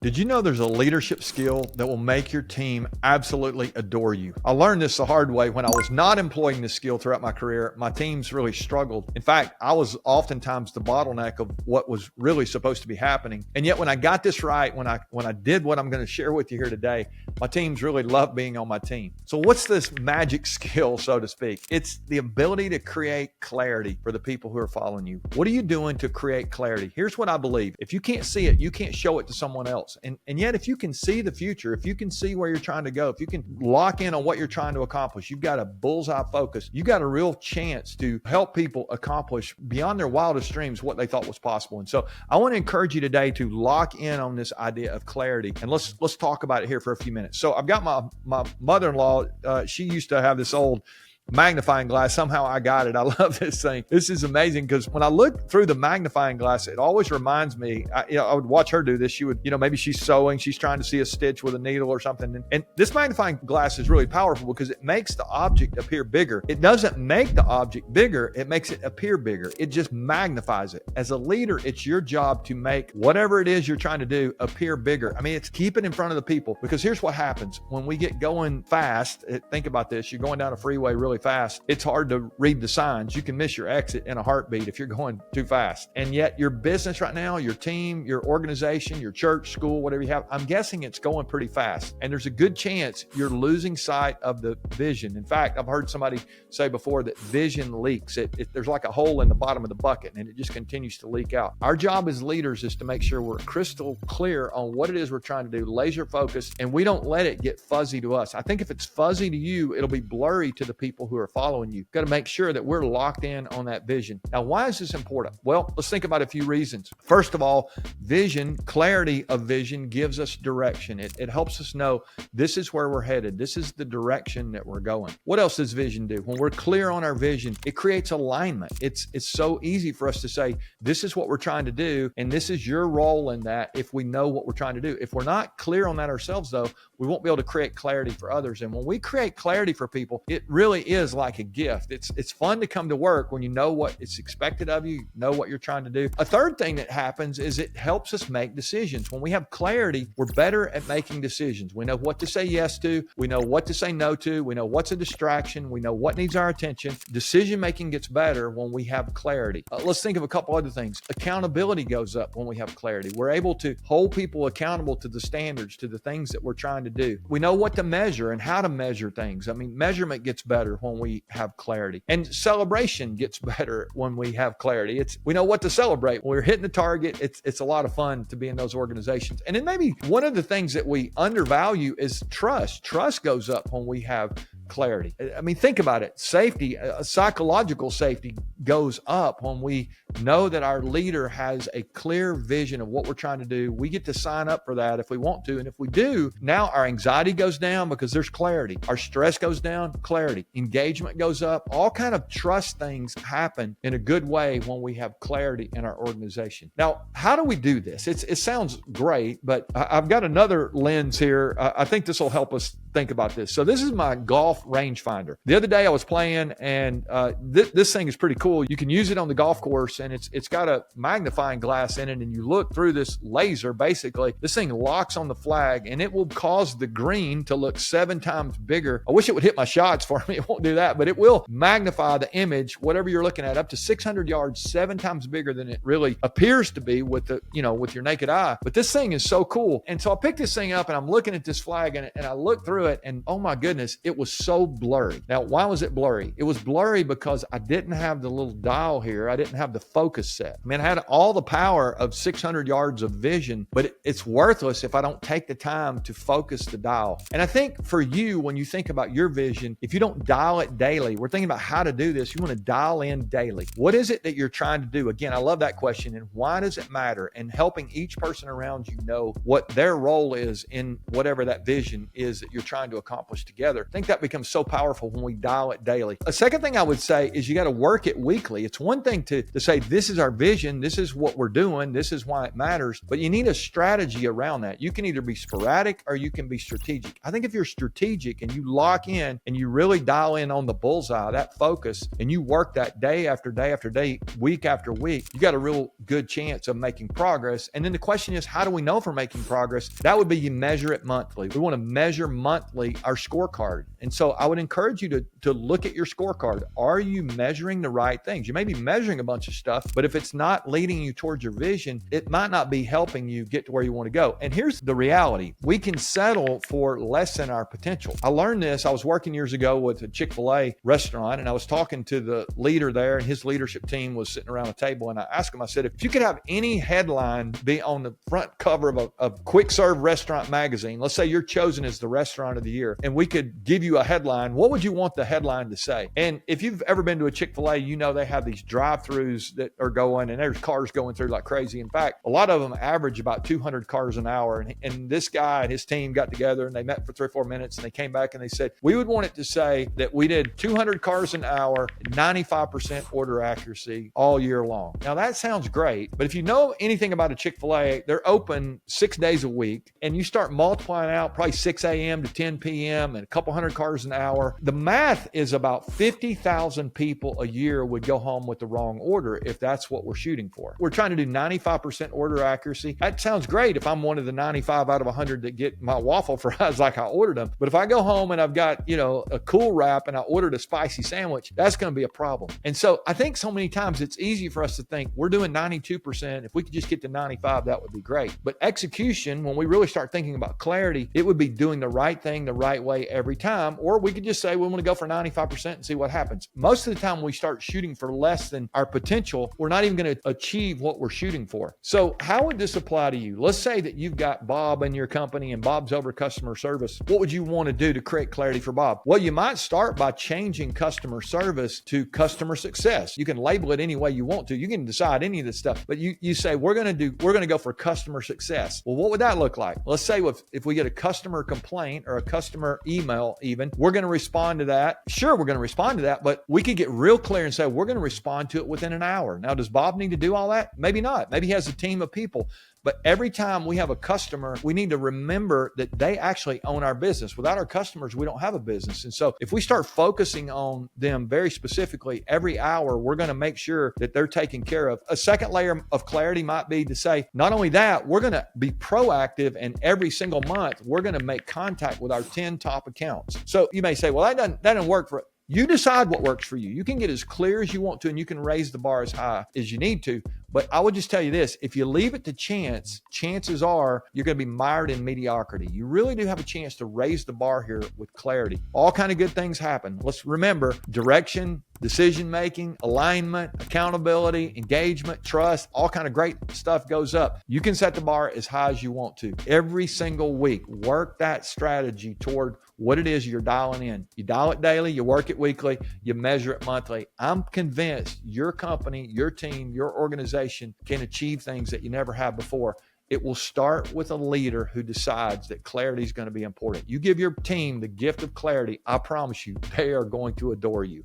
Did you know there's a leadership skill that will make your team absolutely adore you? I learned this the hard way. When I was not employing this skill throughout my career, my teams really struggled. In fact, I was oftentimes the bottleneck of what was really supposed to be happening. And yet when I got this right, when I did what I'm going to share with you here today, my teams really loved being on my team. So what's this magic skill, so to speak? It's the ability to create clarity for the people who are following you. What are you doing to create clarity? Here's what I believe. If you can't see it, you can't show it to someone else. And yet, if you can see the future, if you can see where you're trying to go, if you can lock in on what you're trying to accomplish, you've got a bullseye focus. You got a real chance to help people accomplish beyond their wildest dreams what they thought was possible. And so I want to encourage you today to lock in on this idea of clarity. And let's talk about it here for a few minutes. So I've got my mother-in-law. She used to have this old magnifying glass. Somehow I got it. I love this thing. This is amazing because when I look through the magnifying glass, it always reminds me, I would watch her do this. She would, maybe she's sewing, she's trying to see a stitch with a needle or something. And this magnifying glass is really powerful because it makes the object appear bigger. It doesn't make the object bigger. It makes it appear bigger. It just magnifies it. As a leader, it's your job to make whatever it is you're trying to do appear bigger. I mean, it's keep it in front of the people, because here's what happens when we get going fast. Think about this. You're going down a freeway really fast. It's hard to read the signs. You can miss your exit in a heartbeat if you're going too fast. And yet your business right now, your team, your organization, your church, school, whatever you have, I'm guessing it's going pretty fast. And there's a good chance you're losing sight of the vision. In fact, I've heard somebody say before that vision leaks. There's like a hole in the bottom of the bucket and it just continues to leak out. Our job as leaders is to make sure we're crystal clear on what it is we're trying to do, laser focused, and we don't let it get fuzzy to us. I think if it's fuzzy to you, it'll be blurry to the people who are following you. Got to make sure that we're locked in on that vision. Now, why is this important? Well, let's think about a few reasons. First of all, vision, clarity of vision gives us direction. It helps us know this is where we're headed. This is the direction that we're going. What else does vision do? When we're clear on our vision, it creates alignment. It's so easy for us to say, this is what we're trying to do, and this is your role in that if we know what we're trying to do. If we're not clear on that ourselves, though, we won't be able to create clarity for others. And when we create clarity for people, it really is like a gift. It's fun to come to work when you know what is expected of you, know what you're trying to do. A third thing that happens is it helps us make decisions. When we have clarity, we're better at making decisions. We know what to say yes to. We know what to say no to. We know what's a distraction. We know what needs our attention. Decision making gets better when we have clarity. Let's think of a couple other things. Accountability goes up when we have clarity. We're able to hold people accountable to the standards, to the things that we're trying to do. We know what to measure and how to measure things. I mean, measurement gets better when we have clarity, and celebration gets better when we have clarity. We know what to celebrate. When we're hitting the target, it's a lot of fun to be in those organizations. And then maybe one of the things that we undervalue is trust. Trust goes up when we have clarity. I mean, think about it. Safety, psychological safety goes up when we know that our leader has a clear vision of what we're trying to do. We get to sign up for that if we want to. And if we do, now our anxiety goes down because there's clarity. Our stress goes down, clarity. Engagement goes up. All kind of trust things happen in a good way when we have clarity in our organization. Now, how do we do this? It sounds great, but I've got another lens here. I think this will help us think about this. So this is my golf rangefinder. The other day I was playing, and this thing is pretty cool. You can use it on the golf course, and it's got a magnifying glass in it, and you look through this laser. Basically, this thing locks on the flag, and it will cause the green to look 7 times bigger. I wish it would hit my shots for me. It won't do that, but it will magnify the image, whatever you're looking at, up to 600 yards, 7 times bigger than it really appears to be with with your naked eye. But this thing is so cool. And so I picked this thing up, and I'm looking at this flag, and I look through it, and oh my goodness, it was so blurry. Now, why was it blurry? It was blurry because I didn't have the little dial here. I didn't have the focus set. I mean, I had all the power of 600 yards of vision, but it's worthless if I don't take the time to focus the dial. And I think for you, when you think about your vision, if you don't dial it daily, we're thinking about how to do this. You want to dial in daily. What is it that you're trying to do? Again, I love that question. And why does it matter? And helping each person around you know what their role is in whatever that vision is that you're trying to accomplish together. I think that becomes becomes so powerful when we dial it daily. A second thing I would say is you got to work it weekly. It's one thing to say, this is our vision, this is what we're doing, this is why it matters, but you need a strategy around that. You can either be sporadic or you can be strategic. I think if you're strategic and you lock in and you really dial in on the bullseye, that focus, and you work that day after day after day, week after week, you got a real good chance of making progress. And then the question is, how do we know if we're making progress? That would be you measure it monthly. We want to measure monthly our scorecard. And so I would encourage you to look at your scorecard. Are you measuring the right things? You may be measuring a bunch of stuff, but if it's not leading you towards your vision, it might not be helping you get to where you want to go. And here's the reality. We can settle for less than our potential. I learned this. I was working years ago with a Chick-fil-A restaurant, and I was talking to the leader there, and his leadership team was sitting around a table, and I asked him, I said, if you could have any headline be on the front cover of a quick serve restaurant magazine, let's say you're chosen as the restaurant of the year, and we could give you a headline, what would you want the headline to say? And if you've ever been to a Chick-fil-A, you know they have these drive-thrus that are going, and there's cars going through like crazy. In fact, a lot of them average about 200 cars an hour. And this guy and his team got together and they met for 3 or 4 minutes, and they came back and they said, we would want it to say that we did 200 cars an hour, 95% order accuracy all year long. Now that sounds great, but if you know anything about a Chick-fil-A, they're open 6 days a week, and you start multiplying out probably 6 a.m. to 10 p.m. and a couple hundred cars an hour. The math is about 50,000 people a year would go home with the wrong order if that's what we're shooting for. We're trying to do 95% order accuracy. That sounds great if I'm one of the 95 out of 100 that get my waffle fries like I ordered them. But if I go home and I've got, a Cool Wrap and I ordered a spicy sandwich, that's going to be a problem. And so I think so many times it's easy for us to think we're doing 92%. If we could just get to 95, that would be great. But execution, when we really start thinking about clarity, it would be doing the right thing the right way every time. Or we could just say we want to go for 95% and see what happens. Most of the time we start shooting for less than our potential, we're not even going to achieve what we're shooting for. So how would this apply to you? Let's say that you've got Bob in your company and Bob's over customer service. What would you want to do to create clarity for Bob? Well, you might start by changing customer service to customer success. You can label it any way you want to. You can decide any of this stuff, but you say, we're going to go for customer success. Well, what would that look like? Let's say if we get a customer complaint or a customer email even, we're going to respond to that. Sure, we're going to respond to that, but we could get real clear and say, we're going to respond to it within an hour. Now, does Bob need to do all that? Maybe not. Maybe he has a team of people. But every time we have a customer, we need to remember that they actually own our business. Without our customers, we don't have a business. And so if we start focusing on them very specifically every hour, we're going to make sure that they're taken care of. A second layer of clarity might be to say, not only that, we're going to be proactive, and every single month, we're going to make contact with our 10 top accounts. So you may say, well, that doesn't work for it. You decide what works for you. You can get as clear as you want to, and you can raise the bar as high as you need to. But I would just tell you this, if you leave it to chance, chances are you're going to be mired in mediocrity. You really do have a chance to raise the bar here with clarity. All kind of good things happen. Let's remember direction, decision-making, alignment, accountability, engagement, trust, all kind of great stuff goes up. You can set the bar as high as you want to. Every single week, work that strategy toward what it is you're dialing in. You dial it daily, you work it weekly, you measure it monthly. I'm convinced your company, your team, your organization can achieve things that you never have before. It will start with a leader who decides that clarity is going to be important. You give your team the gift of clarity, I promise you, they are going to adore you.